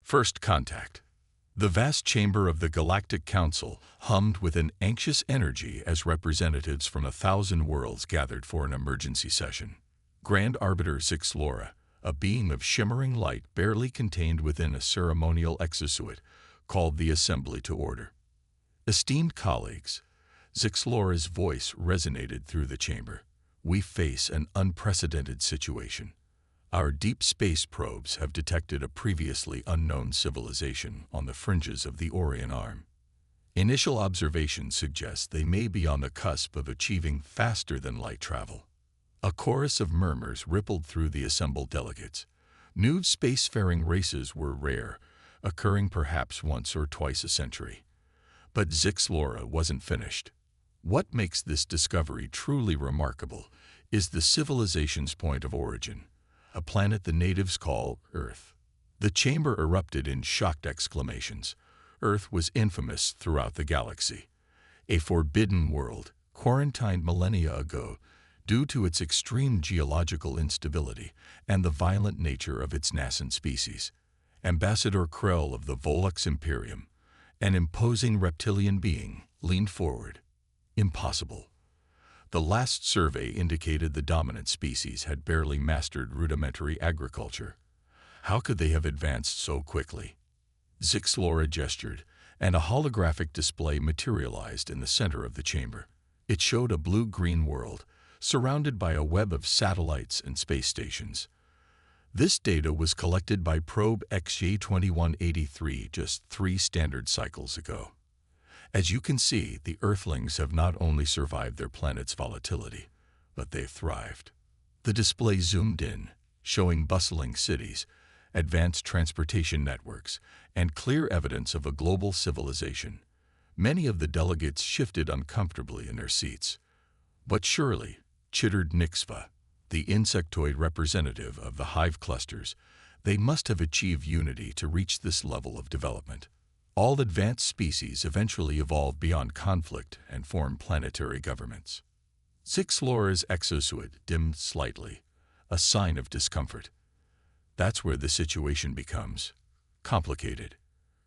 First contact. The vast chamber of the Galactic Council hummed with an anxious energy as representatives from 1,000 worlds gathered for an emergency session. Grand Arbiter Zixlora, a being of shimmering light barely contained within a ceremonial exosuit, called the assembly to order. Esteemed colleagues, Zixlora's voice resonated through the chamber. We face an unprecedented situation. Our deep space probes have detected a previously unknown civilization on the fringes of the Orion Arm. Initial observations suggest they may be on the cusp of achieving faster-than-light travel. A chorus of murmurs rippled through the assembled delegates. New spacefaring races were rare, occurring perhaps once or twice a century. But Zixlora wasn't finished. What makes this discovery truly remarkable is the civilization's point of origin, a planet the natives call Earth. The chamber erupted in shocked exclamations. Earth was infamous throughout the galaxy, a forbidden world, quarantined millennia ago due to its extreme geological instability and the violent nature of its nascent species. Ambassador Krell of the Volux Imperium, an imposing reptilian being, leaned forward. Impossible. The last survey indicated the dominant species had barely mastered rudimentary agriculture. How could they have advanced so quickly? Zixlora gestured, and a holographic display materialized in the center of the chamber. It showed a blue-green world, surrounded by a web of satellites and space stations. This data was collected by probe XJ2183 just 3 standard cycles ago. As you can see, the Earthlings have not only survived their planet's volatility, but they've thrived. The display zoomed in, showing bustling cities, advanced transportation networks, and clear evidence of a global civilization. Many of the delegates shifted uncomfortably in their seats. But surely, chittered Nixva, the insectoid representative of the hive clusters, they must have achieved unity to reach this level of development. All advanced species eventually evolve beyond conflict and form planetary governments. Zixlora's exosuit dimmed slightly, a sign of discomfort. That's where the situation becomes complicated.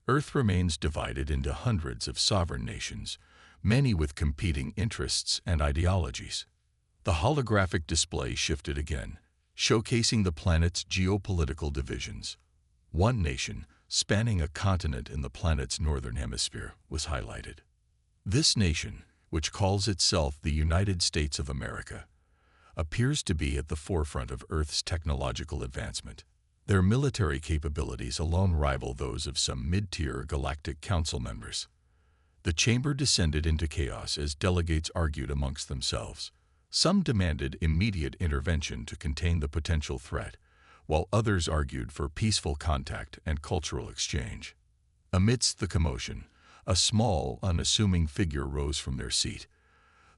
Earth remains divided into hundreds of sovereign nations, many with competing interests and ideologies. The holographic display shifted again, showcasing the planet's geopolitical divisions. One nation, spanning a continent in the planet's northern hemisphere, was highlighted. This nation, which calls itself the United States of America, appears to be at the forefront of Earth's technological advancement. Their military capabilities alone rival those of some mid-tier Galactic Council members. The chamber descended into chaos as delegates argued amongst themselves. Some demanded immediate intervention to contain the potential threat, while others argued for peaceful contact and cultural exchange. Amidst the commotion, a small, unassuming figure rose from their seat.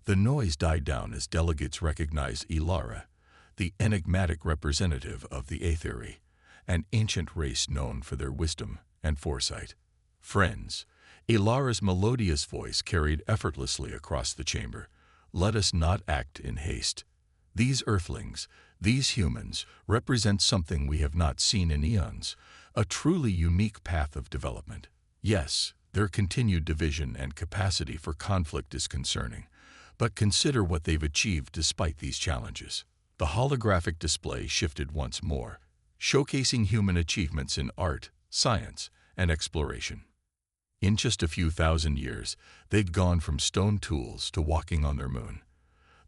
The noise died down as delegates recognized Ilara, the enigmatic representative of the Aetheri, an ancient race known for their wisdom and foresight. Friends, Ilara's melodious voice carried effortlessly across the chamber. Let us not act in haste. These Earthlings, these humans, represent something we have not seen in eons, a truly unique path of development. Yes, their continued division and capacity for conflict is concerning, but consider what they've achieved despite these challenges. The holographic display shifted once more, showcasing human achievements in art, science, and exploration. In just a few thousand years, they'd gone from stone tools to walking on their moon.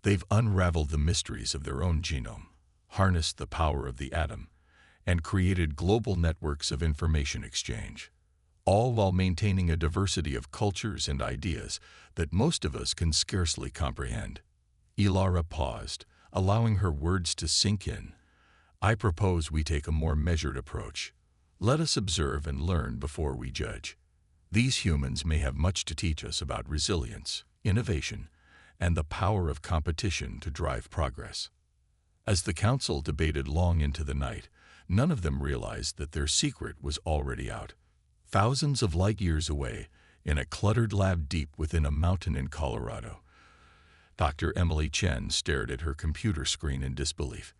They've unraveled the mysteries of their own genome, harnessed the power of the atom, and created global networks of information exchange, all while maintaining a diversity of cultures and ideas that most of us can scarcely comprehend. Ilara paused, allowing her words to sink in. I propose we take a more measured approach. Let us observe and learn before we judge. These humans may have much to teach us about resilience, innovation, and the power of competition to drive progress. As the council debated long into the night, none of them realized that their secret was already out. Thousands of light years away, in a cluttered lab deep within a mountain in Colorado, Dr. Emily Chen stared at her computer screen in disbelief.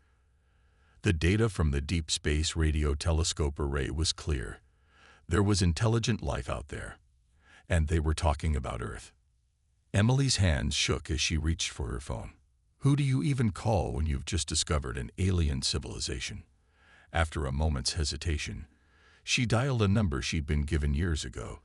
The data from the Deep Space Radio Telescope Array was clear. There was intelligent life out there, and they were talking about Earth. Emily's hands shook as she reached for her phone. Who do you even call when you've just discovered an alien civilization? After a moment's hesitation, she dialed a number she'd been given years ago,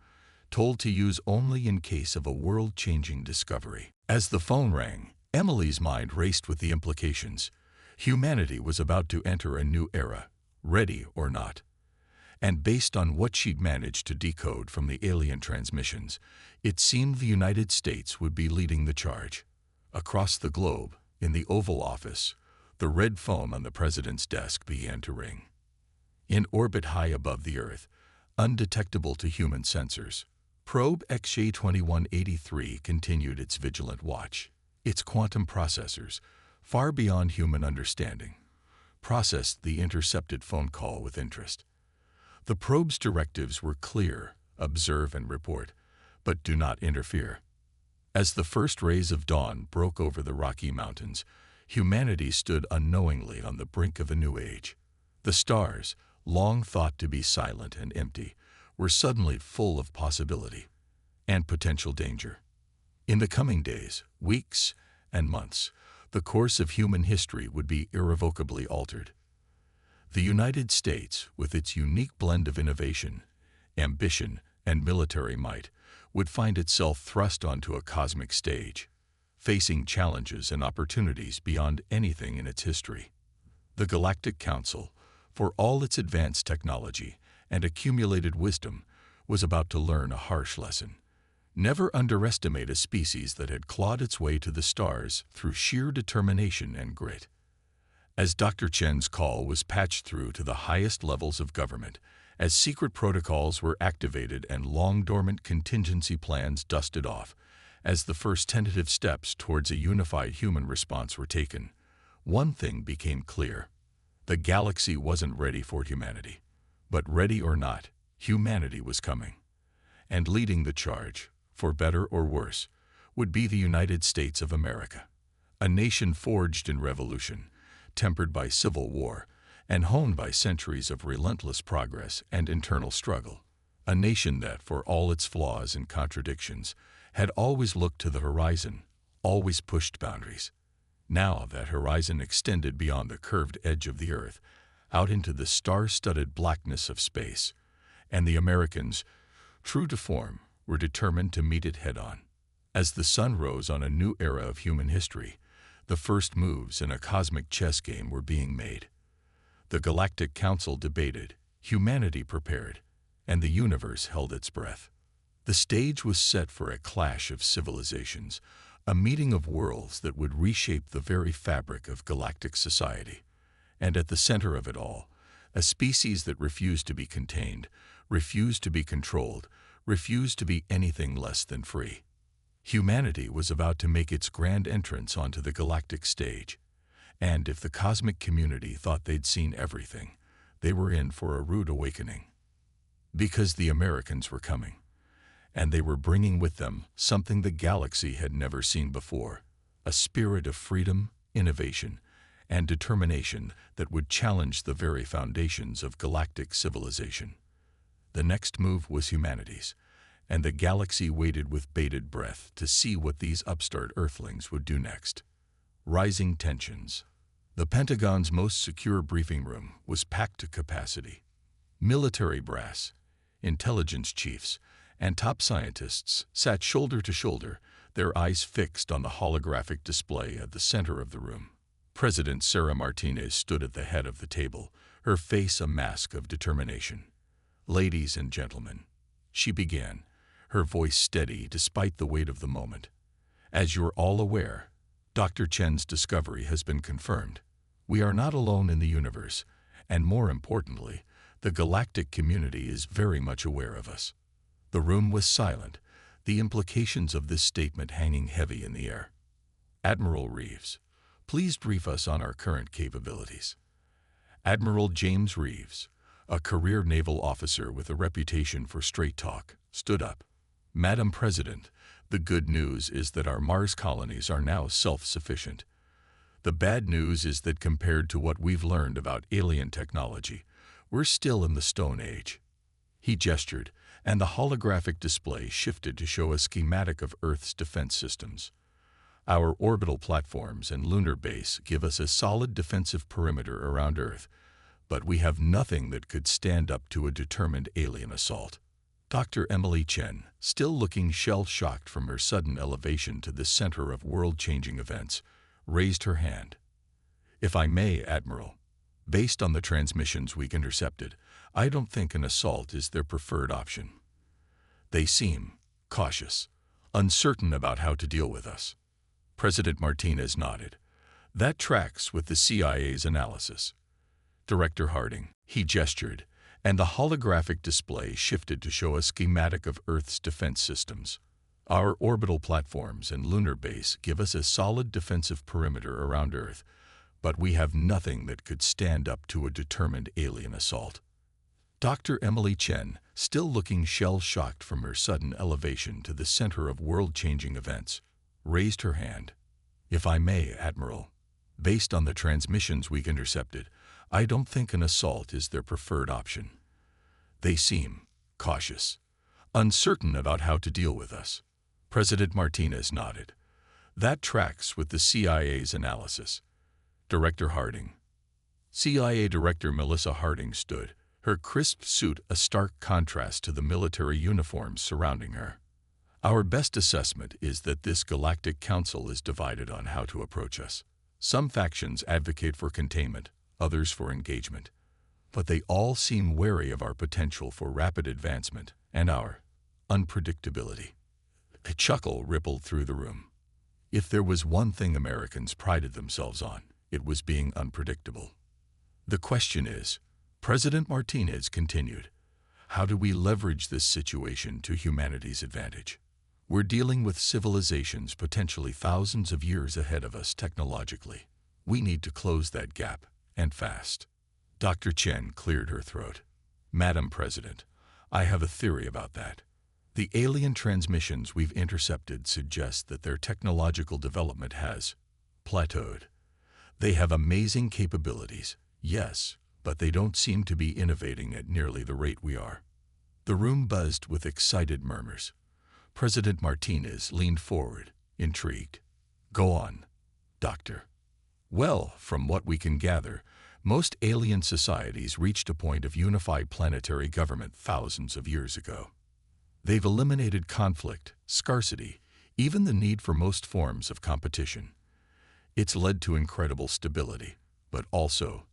told to use only in case of a world-changing discovery. As the phone rang, Emily's mind raced with the implications. Humanity was about to enter a new era, ready or not. And based on what she'd managed to decode from the alien transmissions, it seemed the United States would be leading the charge. Across the globe, in the Oval Office, the red phone on the president's desk began to ring. In orbit high above the Earth, undetectable to human sensors, probe HFY-2183 continued its vigilant watch. Its quantum processors, far beyond human understanding, processed the intercepted phone call with interest. The probe's directives were clear: observe and report, but do not interfere. As the first rays of dawn broke over the Rocky Mountains, humanity stood unknowingly on the brink of a new age. The stars, long thought to be silent and empty, were suddenly full of possibility and potential danger. In the coming days, weeks, and months, the course of human history would be irrevocably altered. The United States, with its unique blend of innovation, ambition, and military might, would find itself thrust onto a cosmic stage, facing challenges and opportunities beyond anything in its history. The Galactic Council, for all its advanced technology and accumulated wisdom, was about to learn a harsh lesson. Never underestimate a species that had clawed its way to the stars through sheer determination and grit. As Dr. Chen's call was patched through to the highest levels of government, as secret protocols were activated and long-dormant contingency plans dusted off, as the first tentative steps towards a unified human response were taken, one thing became clear. The galaxy wasn't ready for humanity. But ready or not, humanity was coming. And leading the charge, for better or worse, would be the United States of America, a nation forged in revolution, tempered by civil war, and honed by centuries of relentless progress and internal struggle. A nation that, for all its flaws and contradictions, had always looked to the horizon, always pushed boundaries. Now that horizon extended beyond the curved edge of the Earth, out into the star-studded blackness of space, and the Americans, true to form, were determined to meet it head-on. As the sun rose on a new era of human history, the first moves in a cosmic chess game were being made. The Galactic Council debated, humanity prepared, and the universe held its breath. The stage was set for a clash of civilizations, a meeting of worlds that would reshape the very fabric of galactic society. And at the center of it all, a species that refused to be contained, refused to be controlled, refused to be anything less than free. Humanity was about to make its grand entrance onto the galactic stage, and if the cosmic community thought they'd seen everything, they were in for a rude awakening. Because the Americans were coming, and they were bringing with them something the galaxy had never seen before, a spirit of freedom, innovation, and determination that would challenge the very foundations of galactic civilization. The next move was humanity's, and the galaxy waited with bated breath to see what these upstart Earthlings would do next. Rising tensions. The Pentagon's most secure briefing room was packed to capacity. Military brass, intelligence chiefs, and top scientists sat shoulder to shoulder, their eyes fixed on the holographic display at the center of the room. President Sarah Martinez stood at the head of the table, her face a mask of determination. "Ladies and gentlemen," she began, her voice steady despite the weight of the moment. "As you're all aware, Dr. Chen's discovery has been confirmed. We are not alone in the universe, and more importantly, the galactic community is very much aware of us." The room was silent, the implications of this statement hanging heavy in the air. "Admiral Reeves, please brief us on our current capabilities." Admiral James Reeves, a career naval officer with a reputation for straight talk, stood up. "Madam President, the good news is that our Mars colonies are now self-sufficient. The bad news is that compared to what we've learned about alien technology, we're still in the Stone Age." He gestured, and the holographic display shifted to show a schematic of Earth's defense systems. Our orbital platforms and lunar base give us a solid defensive perimeter around Earth, but we have nothing that could stand up to a determined alien assault. Dr. Emily Chen, still looking shell-shocked from her sudden elevation to the center of world-changing events, raised her hand. If I may, Admiral, based on the transmissions we intercepted, I don't think an assault is their preferred option. They seem cautious, uncertain about how to deal with us. President Martinez nodded. That tracks with the CIA's analysis. Director Harding, he gestured, and the holographic display shifted to show a schematic of Earth's defense systems. Our orbital platforms and lunar base give us a solid defensive perimeter around Earth, but we have nothing that could stand up to a determined alien assault. Dr. Emily Chen, still looking shell-shocked from her sudden elevation to the center of world-changing events, raised her hand. If I may, Admiral, based on the transmissions we've intercepted, I don't think an assault is their preferred option. They seem cautious, uncertain about how to deal with us. President Martinez nodded. That tracks with the CIA's analysis. Director Harding. CIA Director Melissa Harding stood, her crisp suit a stark contrast to the military uniforms surrounding her. Our best assessment is that this galactic council is divided on how to approach us. Some factions advocate for containment, others for engagement, but they all seem wary of our potential for rapid advancement and our unpredictability. A chuckle rippled through the room. If there was one thing Americans prided themselves on, it was being unpredictable. The question is, President Martinez continued, how do we leverage this situation to humanity's advantage? We're dealing with civilizations potentially thousands of years ahead of us technologically. We need to close that gap, and fast. Dr. Chen cleared her throat. Madam President, I have a theory about that. The alien transmissions we've intercepted suggest that their technological development has plateaued. They have amazing capabilities, yes, but they don't seem to be innovating at nearly the rate we are. The room buzzed with excited murmurs. President Martinez leaned forward, intrigued. Go on, Doctor. Well, from what we can gather, most alien societies reached a point of unified planetary government thousands of years ago. They've eliminated conflict, scarcity, even the need for most forms of competition. It's led to incredible stability, but also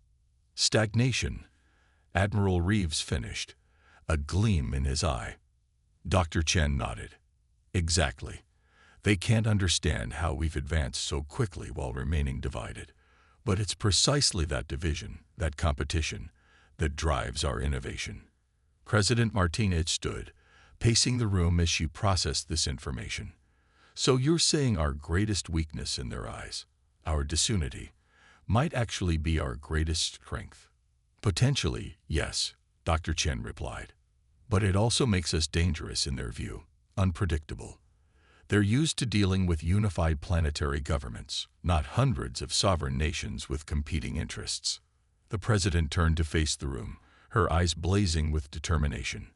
stagnation. Admiral Reeves finished, a gleam in his eye. Dr. Chen nodded. Exactly. They can't understand how we've advanced so quickly while remaining divided. But it's precisely that division, that competition, that drives our innovation. President Martinez stood, pacing the room as she processed this information. So you're saying our greatest weakness in their eyes, our disunity, might actually be our greatest strength? Potentially, yes, Dr. Chen replied. But it also makes us dangerous in their view, unpredictable. They're used to dealing with unified planetary governments, not hundreds of sovereign nations with competing interests. The president turned to face the room, her eyes blazing with determination.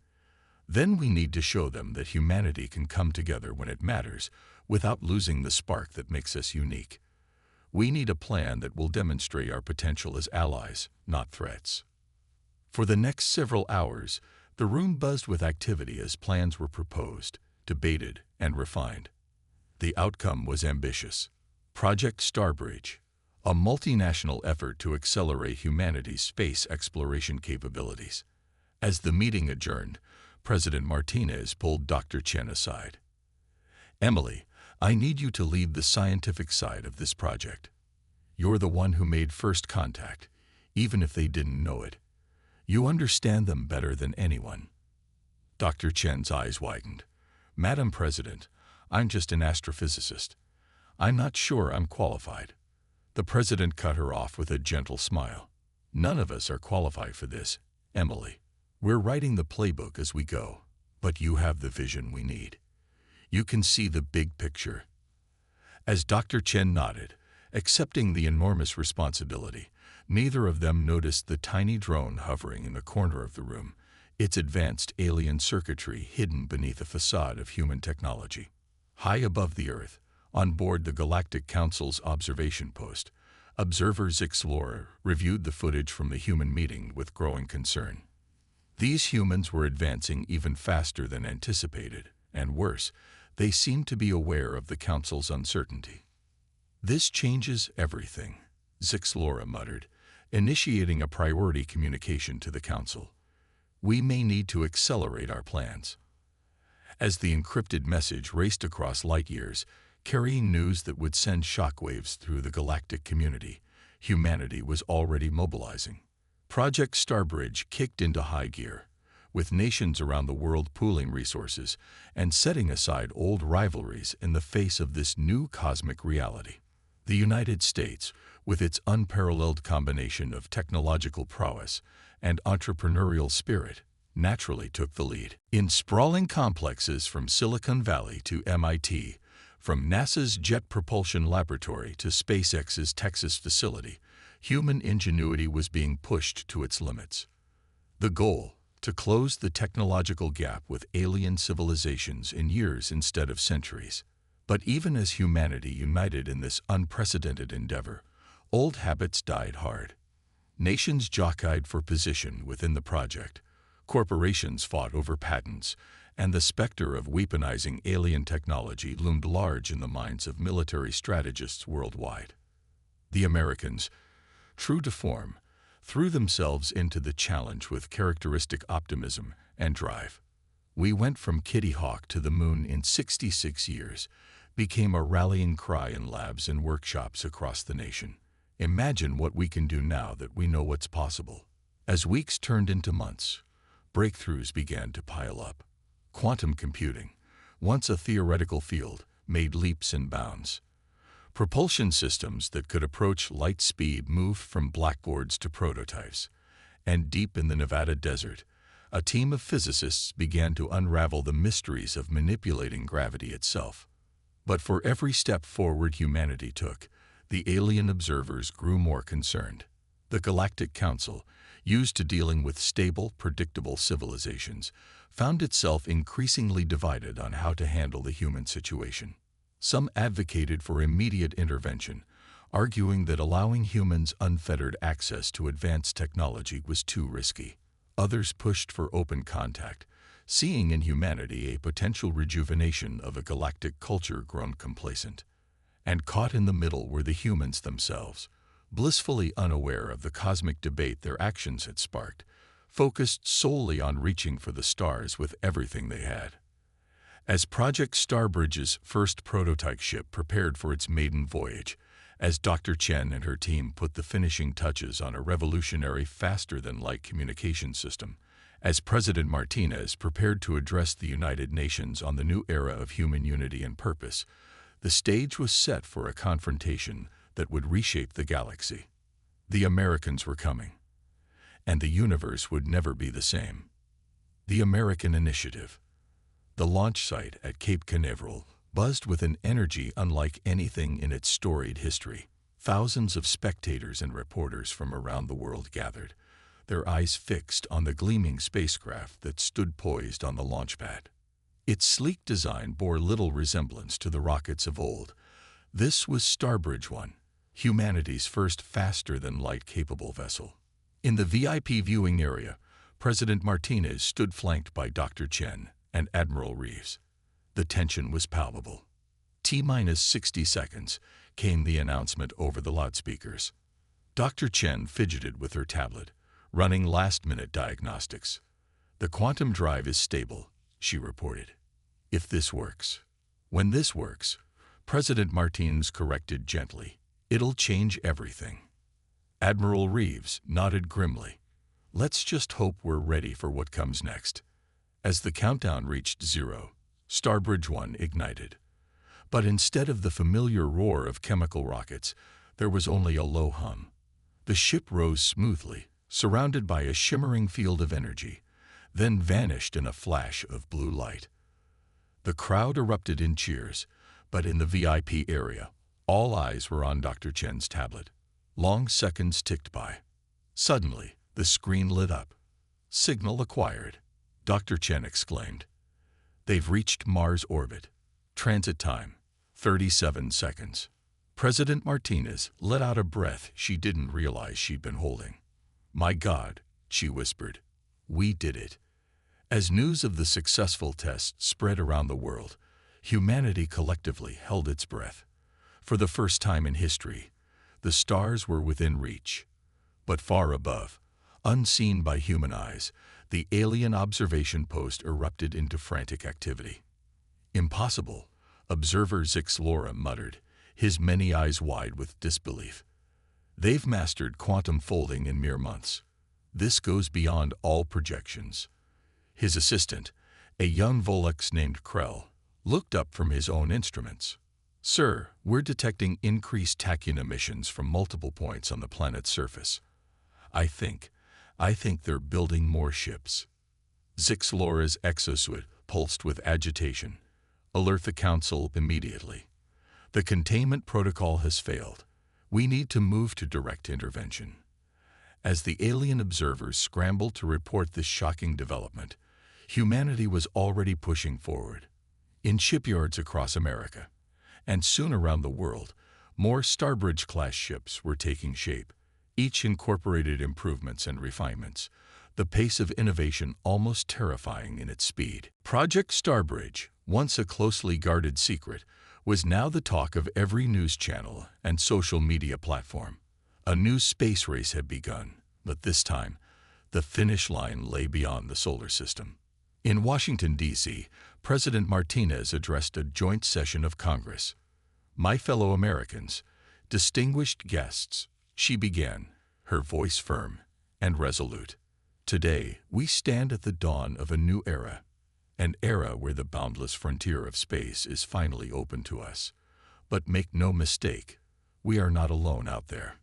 Then we need to show them that humanity can come together when it matters, without losing the spark that makes us unique. We need a plan that will demonstrate our potential as allies, not threats. For the next several hours, the room buzzed with activity as plans were proposed, debated, and refined. The outcome was ambitious. Project Starbridge, a multinational effort to accelerate humanity's space exploration capabilities. As the meeting adjourned, President Martinez pulled Dr. Chen aside. Emily, I need you to lead the scientific side of this project. You're the one who made first contact, even if they didn't know it. You understand them better than anyone. Dr. Chen's eyes widened. Madam President, I'm just an astrophysicist. I'm not sure I'm qualified. The president cut her off with a gentle smile. None of us are qualified for this, Emily. We're writing the playbook as we go, but you have the vision we need. You can see the big picture. As Dr. Chen nodded, accepting the enormous responsibility, neither of them noticed the tiny drone hovering in the corner of the room, its advanced alien circuitry hidden beneath a facade of human technology. High above the Earth, on board the Galactic Council's observation post, observer Zixlora reviewed the footage from the human meeting with growing concern. These humans were advancing even faster than anticipated, and worse, they seemed to be aware of the Council's uncertainty. "This changes everything," Zixlora muttered, initiating a priority communication to the Council. "We may need to accelerate our plans." As the encrypted message raced across light years, carrying news that would send shockwaves through the galactic community, humanity was already mobilizing. Project Starbridge kicked into high gear, with nations around the world pooling resources and setting aside old rivalries in the face of this new cosmic reality. The United States, with its unparalleled combination of technological prowess and entrepreneurial spirit, naturally took the lead. In sprawling complexes from Silicon Valley to MIT, from NASA's Jet Propulsion Laboratory to SpaceX's Texas facility, human ingenuity was being pushed to its limits. The goal, to close the technological gap with alien civilizations in years instead of centuries. But even as humanity united in this unprecedented endeavor, old habits died hard. Nations jockeyed for position within the project, corporations fought over patents, and the specter of weaponizing alien technology loomed large in the minds of military strategists worldwide. The Americans, true to form, threw themselves into the challenge with characteristic optimism and drive. "We went from Kitty Hawk to the moon in 66 years, became a rallying cry in labs and workshops across the nation. Imagine what we can do now that we know what's possible." As weeks turned into months, breakthroughs began to pile up. Quantum computing, once a theoretical field, made leaps and bounds. Propulsion systems that could approach light speed moved from blackboards to prototypes. And deep in the Nevada desert, a team of physicists began to unravel the mysteries of manipulating gravity itself. But for every step forward humanity took, the alien observers grew more concerned. The Galactic Council, used to dealing with stable, predictable civilizations, found itself increasingly divided on how to handle the human situation. Some advocated for immediate intervention, arguing that allowing humans unfettered access to advanced technology was too risky. Others pushed for open contact, seeing in humanity a potential rejuvenation of a galactic culture grown complacent. And caught in the middle were the humans themselves, blissfully unaware of the cosmic debate their actions had sparked, focused solely on reaching for the stars with everything they had. As Project Starbridge's first prototype ship prepared for its maiden voyage, as Dr. Chen and her team put the finishing touches on a revolutionary faster-than-light communication system, as President Martinez prepared to address the United Nations on the new era of human unity and purpose, the stage was set for a confrontation that would reshape the galaxy. The Americans were coming, and the universe would never be the same. The American Initiative. The launch site at Cape Canaveral buzzed with an energy unlike anything in its storied history. Thousands of spectators and reporters from around the world gathered, their eyes fixed on the gleaming spacecraft that stood poised on the launch pad. Its sleek design bore little resemblance to the rockets of old. This was Starbridge 1, humanity's first faster-than-light capable vessel. In the VIP viewing area, President Martinez stood flanked by Dr. Chen and Admiral Reeves. The tension was palpable. T-minus 60 seconds, came the announcement over the loudspeakers. Dr. Chen fidgeted with her tablet, running last-minute diagnostics. "The quantum drive is stable," she reported. "If this works." "When this works," President Martinez corrected gently, "it'll change everything." Admiral Reeves nodded grimly. "Let's just hope we're ready for what comes next." As the countdown reached 0, Starbridge 1 ignited. But instead of the familiar roar of chemical rockets, there was only a low hum. The ship rose smoothly, surrounded by a shimmering field of energy, then vanished in a flash of blue light. The crowd erupted in cheers, but in the VIP area, all eyes were on Dr. Chen's tablet. Long seconds ticked by. Suddenly, the screen lit up. "Signal acquired," Dr. Chen exclaimed. They've reached Mars orbit. Transit time, 37 seconds. President Martinez let out a breath she didn't realize she'd been holding. My God, she whispered. We did it. As news of the successful test spread around the world, humanity collectively held its breath. For the first time in history, the stars were within reach. But far above, unseen by human eyes, the alien observation post erupted into frantic activity. Impossible, observer Zixlora muttered, his many eyes wide with disbelief. They've mastered quantum folding in mere months. This goes beyond all projections. His assistant, a young Volux named Krell, looked up from his own instruments. Sir, we're detecting increased tachyon emissions from multiple points on the planet's surface. I think they're building more ships. Zixlora's exosuit pulsed with agitation. Alert the Council immediately. The containment protocol has failed. We need to move to direct intervention. As the alien observers scrambled to report this shocking development, humanity was already pushing forward. In shipyards across America, and soon around the world, more Starbridge-class ships were taking shape. Each incorporated improvements and refinements, the pace of innovation almost terrifying in its speed. Project Starbridge, once a closely guarded secret, was now the talk of every news channel and social media platform. A new space race had begun, but this time, the finish line lay beyond the solar system. In Washington, D.C., President Martinez addressed a joint session of Congress. My fellow Americans, distinguished guests, she began, her voice firm and resolute. Today, we stand at the dawn of a new era, an era where the boundless frontier of space is finally open to us. But make no mistake, we are not alone out there.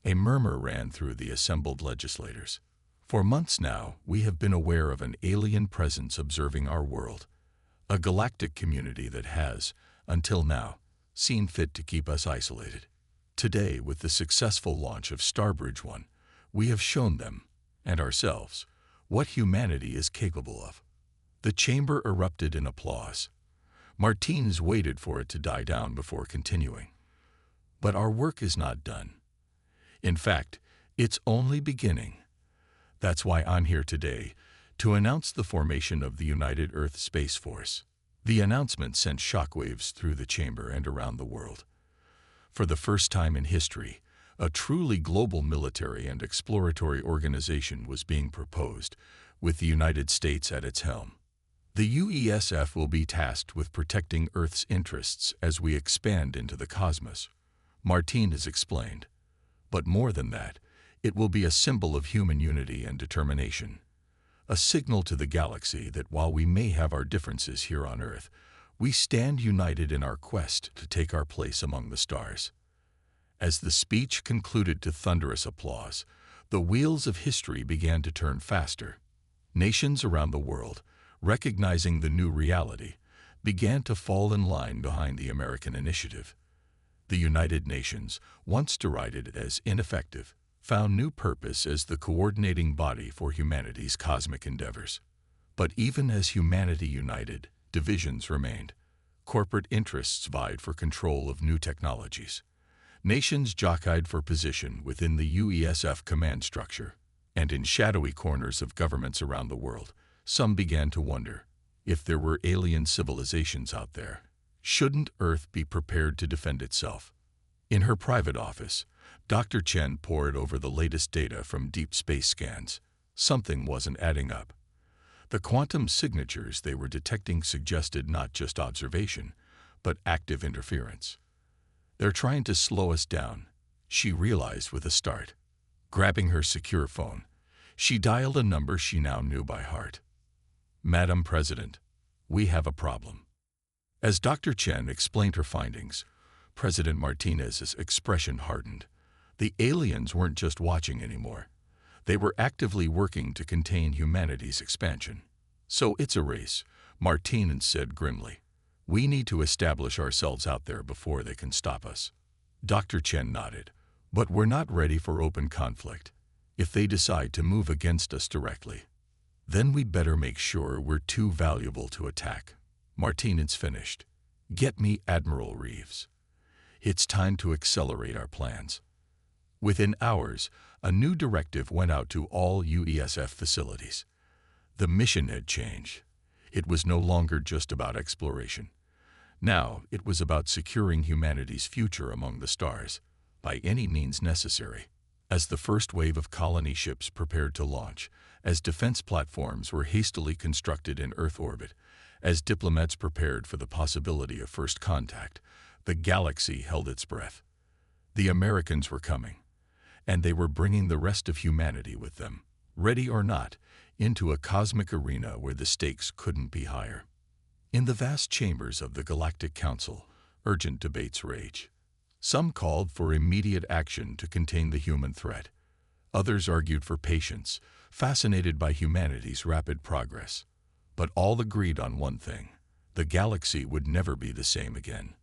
A murmur ran through the assembled legislators. For months now, we have been aware of an alien presence observing our world, a galactic community that has, until now, seen fit to keep us isolated. Today, with the successful launch of Starbridge 1, we have shown them, and ourselves, what humanity is capable of. The chamber erupted in applause. Martinez waited for it to die down before continuing. But our work is not done. In fact, it's only beginning. That's why I'm here today, to announce the formation of the United Earth Space Force. The announcement sent shockwaves through the chamber and around the world. For the first time in history, a truly global military and exploratory organization was being proposed, with the United States at its helm. The UESF will be tasked with protecting Earth's interests as we expand into the cosmos, Martinez explained. But more than that, it will be a symbol of human unity and determination, a signal to the galaxy that while we may have our differences here on Earth, we stand united in our quest to take our place among the stars. As the speech concluded to thunderous applause, the wheels of history began to turn faster. Nations around the world, recognizing the new reality, began to fall in line behind the American initiative. The United Nations, once derided as ineffective, found new purpose as the coordinating body for humanity's cosmic endeavors. But even as humanity united, divisions remained. Corporate interests vied for control of new technologies. Nations jockeyed for position within the UESF command structure, and in shadowy corners of governments around the world, some began to wonder, if there were alien civilizations out there, shouldn't Earth be prepared to defend itself? In her private office, Dr. Chen pored over the latest data from deep space scans. Something wasn't adding up. The quantum signatures they were detecting suggested not just observation, but active interference. They're trying to slow us down, she realized with a start. Grabbing her secure phone, she dialed a number she now knew by heart. Madam President, we have a problem. As Dr. Chen explained her findings, President Martinez's expression hardened. The aliens weren't just watching anymore. They were actively working to contain humanity's expansion. So it's a race, Martinez said grimly. We need to establish ourselves out there before they can stop us. Dr. Chen nodded. But we're not ready for open conflict. If they decide to move against us directly, Then we'd better make sure we're too valuable to attack. Martinez finished. Get me Admiral Reeves. It's time to accelerate our plans. Within hours, a new directive went out to all UESF facilities. The mission had changed. It was no longer just about exploration. Now, it was about securing humanity's future among the stars, by any means necessary. As the first wave of colony ships prepared to launch, as defense platforms were hastily constructed in Earth orbit, as diplomats prepared for the possibility of first contact, the galaxy held its breath. The Americans were coming, and they were bringing the rest of humanity with them, ready or not, into a cosmic arena where the stakes couldn't be higher. In the vast chambers of the Galactic Council, urgent debates rage. Some called for immediate action to contain the human threat. Others argued for patience, fascinated by humanity's rapid progress. But all agreed on one thing: the galaxy would never be the same again.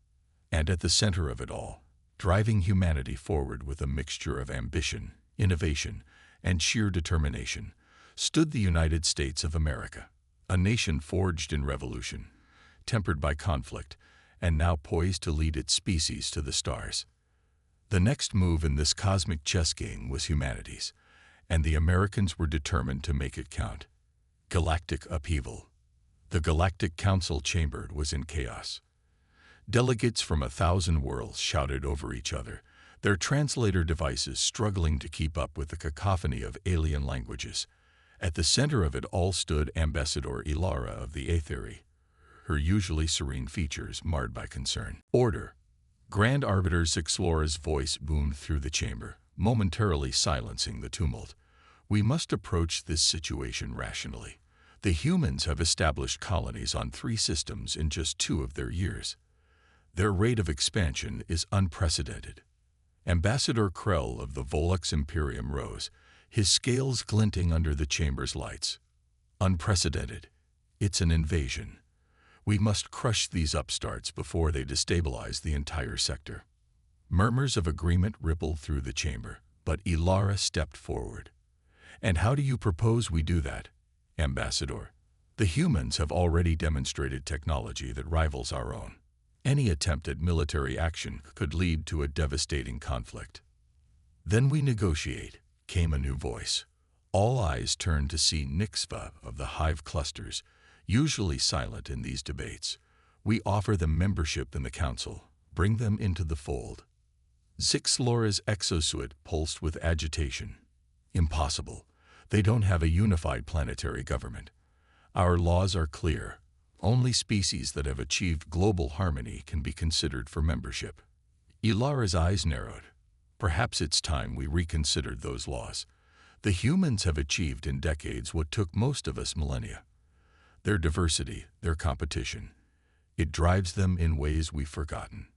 And at the center of it all, driving humanity forward with a mixture of ambition, innovation, and sheer determination, stood the United States of America, a nation forged in revolution, tempered by conflict, and now poised to lead its species to the stars. The next move in this cosmic chess game was humanity's, and the Americans were determined to make it count. Galactic upheaval. The Galactic Council chamber was in chaos. Delegates from 1,000 worlds shouted over each other, their translator devices struggling to keep up with the cacophony of alien languages. At the center of it all stood Ambassador Ilara of the Aetheri, her usually serene features marred by concern. Order! Grand Arbiter Zixlora's voice boomed through the chamber, momentarily silencing the tumult. We must approach this situation rationally. The humans have established colonies on 3 systems in just 2 of their years. Their rate of expansion is unprecedented. Ambassador Krell of the Volux Imperium rose, his scales glinting under the chamber's lights. Unprecedented. It's an invasion. We must crush these upstarts before they destabilize the entire sector. Murmurs of agreement rippled through the chamber, but Ilara stepped forward. And how do you propose we do that, Ambassador? The humans have already demonstrated technology that rivals our own. Any attempt at military action could lead to a devastating conflict. Then we negotiate, came a new voice. All eyes turned to see Nixva of the Hive clusters, usually silent in these debates. We offer them membership in the council, bring them into the fold. Zixlora's exosuit pulsed with agitation. Impossible. They don't have a unified planetary government. Our laws are clear. Only species that have achieved global harmony can be considered for membership. Ilara's eyes narrowed. Perhaps it's time we reconsidered those laws. The humans have achieved in decades what took most of us millennia. Their diversity, their competition. It drives them in ways we've forgotten.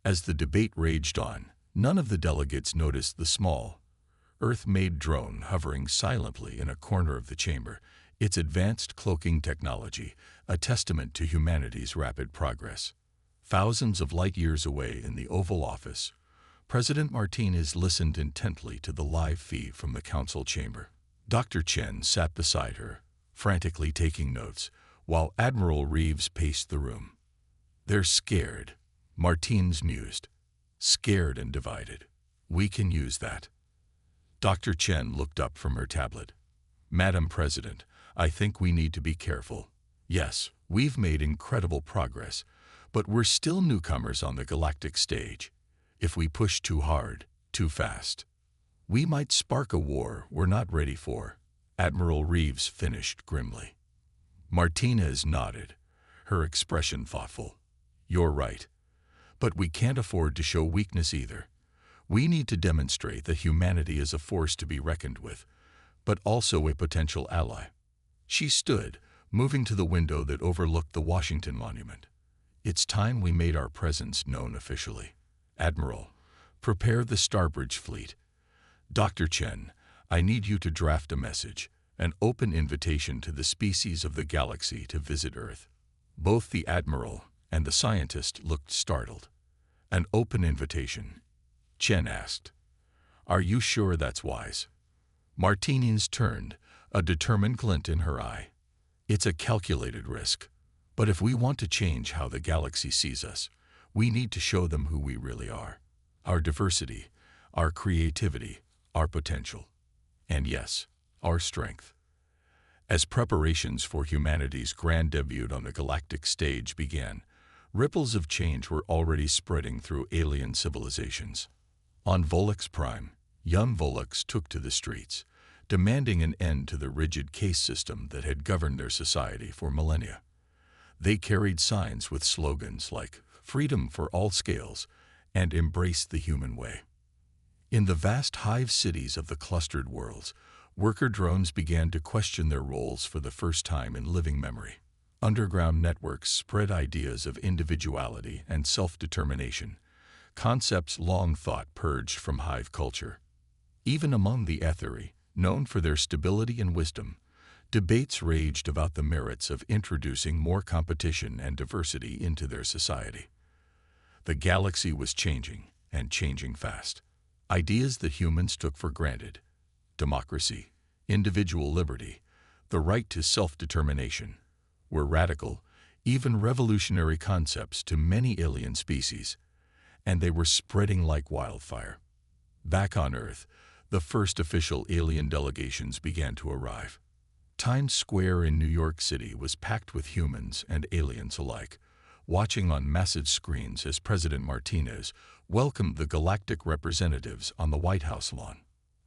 As the debate raged on, none of the delegates noticed the small, Earth-made drone hovering silently in a corner of the chamber, its advanced cloaking technology, a testament to humanity's rapid progress. Thousands of light-years away in the Oval Office, President Martinez listened intently to the live feed from the council chamber. Dr. Chen sat beside her, frantically taking notes, while Admiral Reeves paced the room. They're scared, Martinez mused. Scared and divided. We can use that. Dr. Chen looked up from her tablet. Madam President, I think we need to be careful. Yes, we've made incredible progress, but we're still newcomers on the galactic stage. If we push too hard, too fast, we might spark a war we're not ready for, Admiral Reeves finished grimly. Martinez nodded, her expression thoughtful. You're right. But we can't afford to show weakness either. We need to demonstrate that humanity is a force to be reckoned with, but also a potential ally. She stood, moving to the window that overlooked the Washington Monument. It's time we made our presence known officially. Admiral, prepare the Starbridge fleet. Dr. Chen, I need you to draft a message, an open invitation to the species of the galaxy to visit Earth. Both the Admiral and the scientist looked startled. An open invitation? Chen asked. Are you sure that's wise? Martinez turned, a determined glint in her eye. It's a calculated risk. But if we want to change how the galaxy sees us, we need to show them who we really are. Our diversity, our creativity, our potential, and yes, our strength. As preparations for humanity's grand debut on the galactic stage began, ripples of change were already spreading through alien civilizations. On Volux Prime, young Volux took to the streets, demanding an end to the rigid caste system that had governed their society for millennia. They carried signs with slogans like "Freedom for all scales" and "Embrace the human way." In the vast hive cities of the clustered worlds, worker drones began to question their roles for the first time in living memory. Underground networks spread ideas of individuality and self-determination, concepts long thought purged from hive culture. Even among the Etheri, known for their stability and wisdom, debates raged about the merits of introducing more competition and diversity into their society. The galaxy was changing, and changing fast. Ideas that humans took for granted, democracy, individual liberty, the right to self-determination, were radical, even revolutionary concepts to many alien species, and they were spreading like wildfire. Back on Earth, the first official alien delegations began to arrive. Times Square in New York City was packed with humans and aliens alike, watching on massive screens as President Martinez welcomed the galactic representatives on the White House lawn.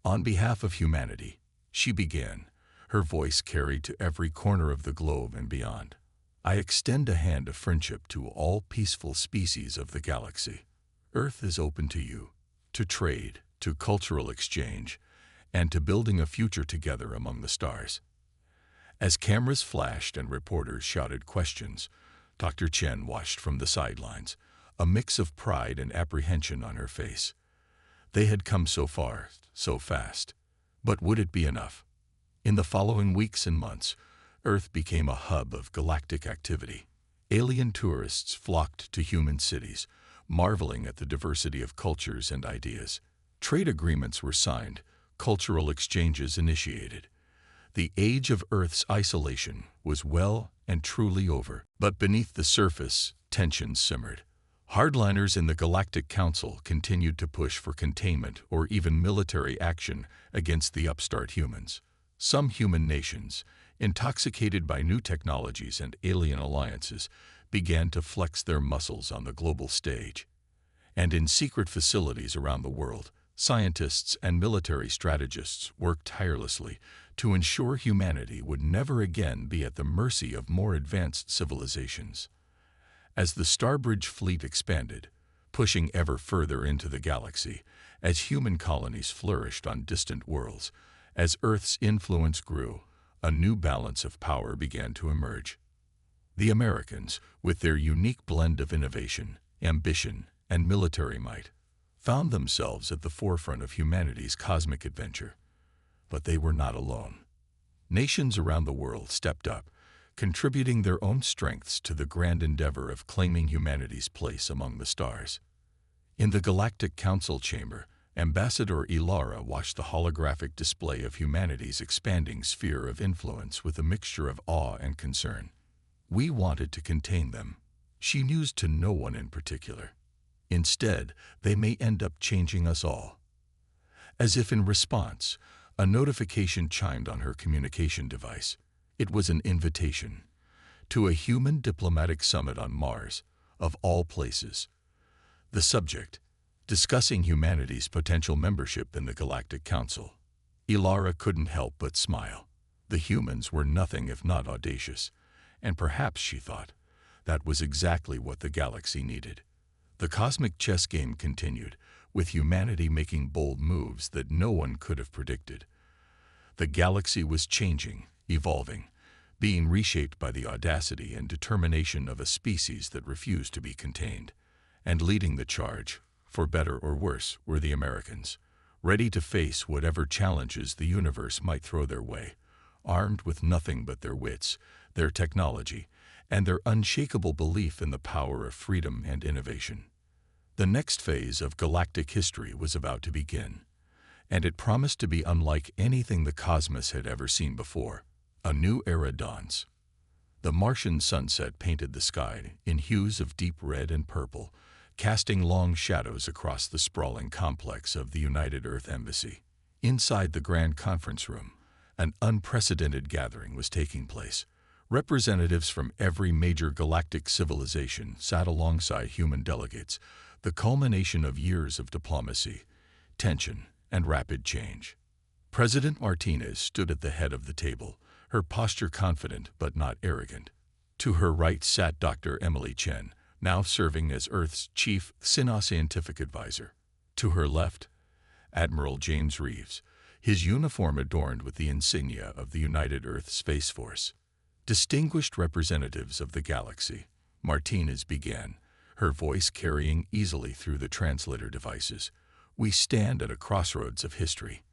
On behalf of humanity, she began, her voice carried to every corner of the globe and beyond. I extend a hand of friendship to all peaceful species of the galaxy. Earth is open to you, to trade, to cultural exchange, and to building a future together among the stars. As cameras flashed and reporters shouted questions, Dr. Chen watched from the sidelines, a mix of pride and apprehension on her face. They had come so far, so fast. But would it be enough? In the following weeks and months, Earth became a hub of galactic activity. Alien tourists flocked to human cities, marveling at the diversity of cultures and ideas. Trade agreements were signed, cultural exchanges initiated. The age of Earth's isolation was well and truly over. But beneath the surface, tensions simmered. Hardliners in the Galactic Council continued to push for containment or even military action against the upstart humans. Some human nations, intoxicated by new technologies and alien alliances, began to flex their muscles on the global stage. And in secret facilities around the world, scientists and military strategists worked tirelessly to ensure humanity would never again be at the mercy of more advanced civilizations. As the Starbridge fleet expanded, pushing ever further into the galaxy, as human colonies flourished on distant worlds, as Earth's influence grew, a new balance of power began to emerge. The Americans, with their unique blend of innovation, ambition, and military might, found themselves at the forefront of humanity's cosmic adventure. But they were not alone. Nations around the world stepped up, contributing their own strengths to the grand endeavor of claiming humanity's place among the stars. In the Galactic Council chamber, Ambassador Ilara watched the holographic display of humanity's expanding sphere of influence with a mixture of awe and concern. We wanted to contain them. She mused to no one in particular. Instead, they may end up changing us all. As if in response, a notification chimed on her communication device. It was an invitation to a human diplomatic summit on Mars, of all places. The subject, discussing humanity's potential membership in the Galactic Council. Ilara couldn't help but smile. The humans were nothing if not audacious, and perhaps, she thought, that was exactly what the galaxy needed. The cosmic chess game continued, with humanity making bold moves that no one could have predicted. The galaxy was changing, evolving, being reshaped by the audacity and determination of a species that refused to be contained. And leading the charge, for better or worse, were the Americans, ready to face whatever challenges the universe might throw their way, armed with nothing but their wits, their technology, and their unshakable belief in the power of freedom and innovation. The next phase of galactic history was about to begin. and it promised to be unlike anything the cosmos had ever seen before. A new era dawns. The Martian sunset painted the sky in hues of deep red and purple, casting long shadows across the sprawling complex of the United Earth Embassy. Inside the Grand Conference Room, an unprecedented gathering was taking place. Representatives from every major galactic civilization sat alongside human delegates, the culmination of years of diplomacy, tension, and rapid change. President Martinez stood at the head of the table, her posture confident but not arrogant. To her right sat Dr. Emily Chen, now serving as Earth's chief scientific advisor. To her left, Admiral James Reeves, his uniform adorned with the insignia of the United Earth Space Force. Distinguished representatives of the galaxy, Martinez began, her voice carrying easily through the translator devices. We stand at a crossroads of history.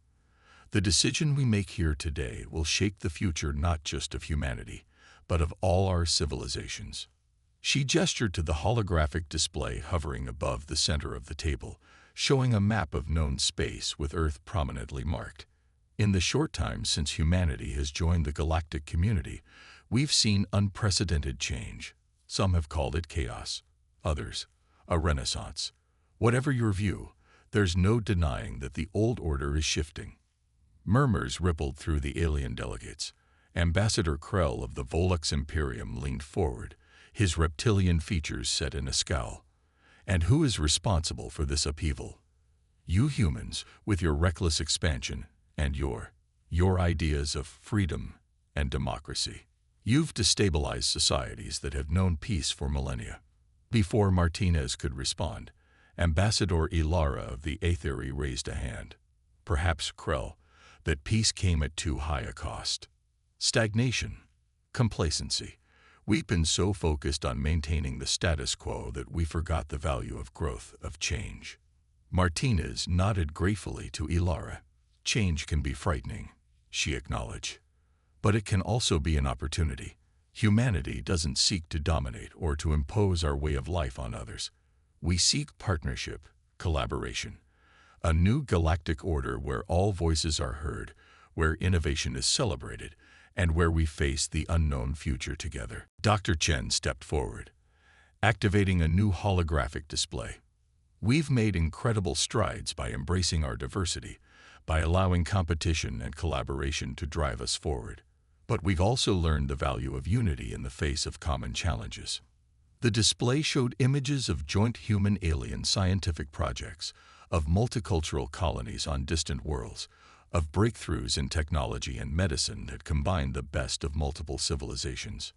The decision we make here today will shape the future not just of humanity, but of all our civilizations. She gestured to the holographic display hovering above the center of the table, showing a map of known space with Earth prominently marked. In the short time since humanity has joined the galactic community, we've seen unprecedented change. Some have called it chaos, others, a renaissance. Whatever your view, there's no denying that the old order is shifting. Murmurs rippled through the alien delegates. Ambassador Krell of the Volux Imperium leaned forward, his reptilian features set in a scowl. And who is responsible for this upheaval? You humans, with your reckless expansion and your ideas of freedom and democracy. You've destabilized societies that have known peace for millennia. Before Martinez could respond, Ambassador Ilara of the Aetheri raised a hand. Perhaps Krell, that peace came at too high a cost. Stagnation, complacency. We've been so focused on maintaining the status quo that we forgot the value of growth, of change. Martinez nodded gratefully to Ilara. Change can be frightening, she acknowledged. But it can also be an opportunity. Humanity doesn't seek to dominate or to impose our way of life on others. We seek partnership, collaboration. A new galactic order where all voices are heard, where innovation is celebrated, and where we face the unknown future together. Dr. Chen stepped forward, activating a new holographic display. We've made incredible strides by embracing our diversity, by allowing competition and collaboration to drive us forward. But we've also learned the value of unity in the face of common challenges. The display showed images of joint human-alien scientific projects, of multicultural colonies on distant worlds, of breakthroughs in technology and medicine that combine the best of multiple civilizations.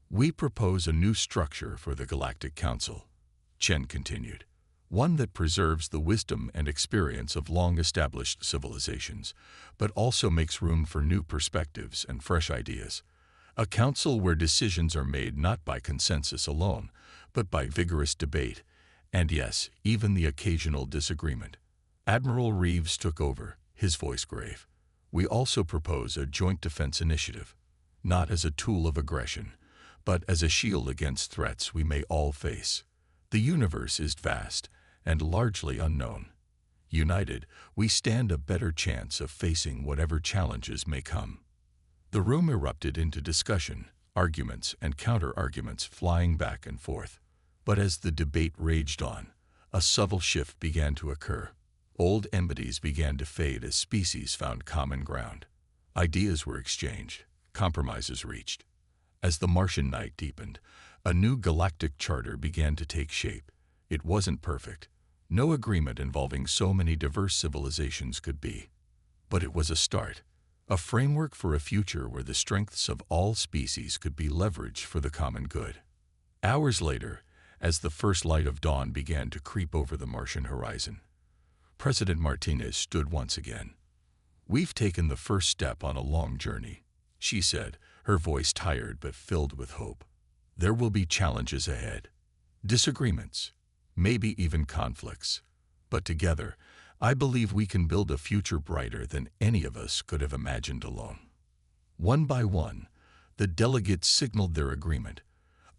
We propose a new structure for the Galactic Council, Chen continued, one that preserves the wisdom and experience of long-established civilizations, but also makes room for new perspectives and fresh ideas. A council where decisions are made not by consensus alone, but by vigorous debate, and yes, even the occasional disagreement. Admiral Reeves took over, his voice grave. We also propose a joint defense initiative, not as a tool of aggression, but as a shield against threats we may all face. The universe is vast and largely unknown. United, we stand a better chance of facing whatever challenges may come. The room erupted into discussion, arguments and counter-arguments flying back and forth. But as the debate raged on, a subtle shift began to occur. Old enmities began to fade as species found common ground. Ideas were exchanged, compromises reached. As the Martian night deepened, a new galactic charter began to take shape. It wasn't perfect. No agreement involving so many diverse civilizations could be. But it was a start, a framework for a future where the strengths of all species could be leveraged for the common good. Hours later, as the first light of dawn began to creep over the Martian horizon, President Martinez stood once again. We've taken the first step on a long journey, she said, her voice tired but filled with hope. There will be challenges ahead, disagreements, maybe even conflicts. But together, I believe we can build a future brighter than any of us could have imagined alone. One by one, the delegates signaled their agreement.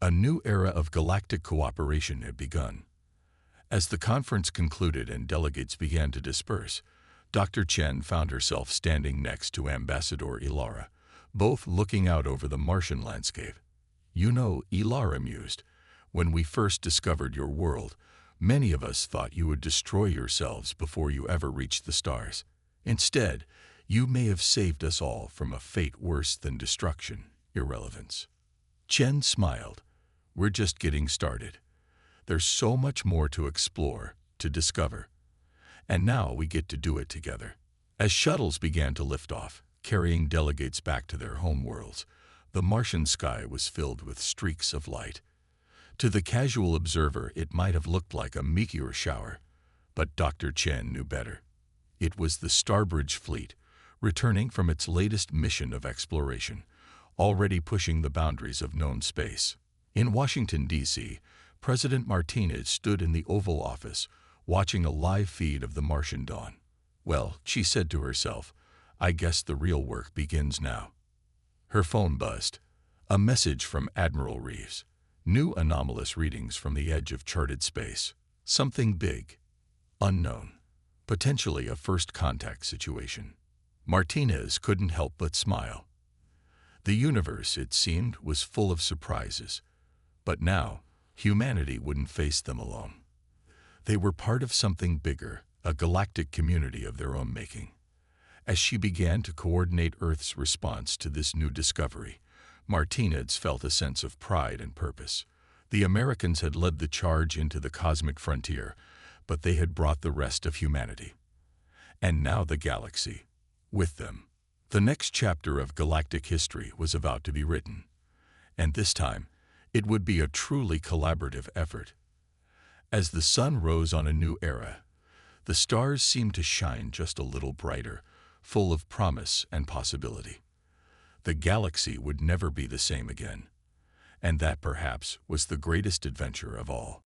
A new era of galactic cooperation had begun. As the conference concluded and delegates began to disperse, Dr. Chen found herself standing next to Ambassador Ilara, both looking out over the Martian landscape. You know, Ilara mused, when we first discovered your world, many of us thought you would destroy yourselves before you ever reached the stars. Instead, you may have saved us all from a fate worse than destruction, irrelevance. Chen smiled. We're just getting started. There's so much more to explore, to discover. And now we get to do it together. As shuttles began to lift off, carrying delegates back to their home worlds, the Martian sky was filled with streaks of light. To the casual observer, it might have looked like a meteor shower, but Dr. Chen knew better. It was the Starbridge fleet, returning from its latest mission of exploration, already pushing the boundaries of known space. In Washington, D.C., President Martinez stood in the Oval Office, watching a live feed of the Martian dawn. Well, she said to herself, I guess the real work begins now. Her phone buzzed. A message from Admiral Reeves. New anomalous readings from the edge of charted space. Something big. Unknown. Potentially a first contact situation. Martinez couldn't help but smile. The universe, it seemed, was full of surprises. But now, humanity wouldn't face them alone. They were part of something bigger, a galactic community of their own making. As she began to coordinate Earth's response to this new discovery, Martinez felt a sense of pride and purpose. The Americans had led the charge into the cosmic frontier, but they had brought the rest of humanity. And now the galaxy, with them. The next chapter of galactic history was about to be written. And this time, it would be a truly collaborative effort. As the sun rose on a new era, the stars seemed to shine just a little brighter, full of promise and possibility. The galaxy would never be the same again, and that perhaps was the greatest adventure of all.